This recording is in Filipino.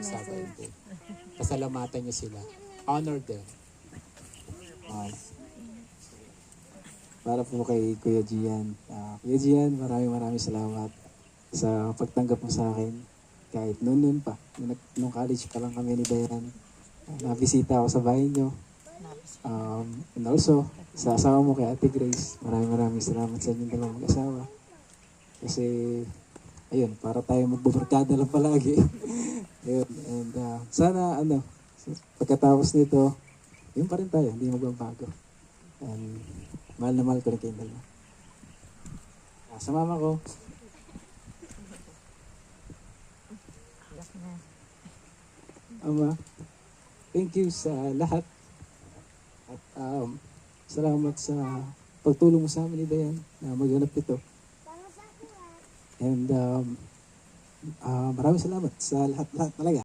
sa Bible. Pasalamatan niyo sila. Honor them. Ah, para po kay Kuya Gian. Kuya Gian, maraming salamat sa pagtanggap mo sa akin. Kahit noon pa, nung college pa lang kami ni Dayan, nabisita ako sa bahay niyo. And also, sa asawa mo kay Ate Grace, maraming salamat sa inyong dalawang mag-asawa. Kasi, ayun, para tayo magbabarkada lang palagi. Ayun, and sana, pagkatapos nito, yun pa rin tayo, hindi magbabago. And mahal na mahal ko rin kayong dalawa. Sa mama ko, Ama, thank you sa lahat. At salamat sa pagtulong mo sa amin ni Dayan na maghanap ito. And maraming salamat sa lahat talaga.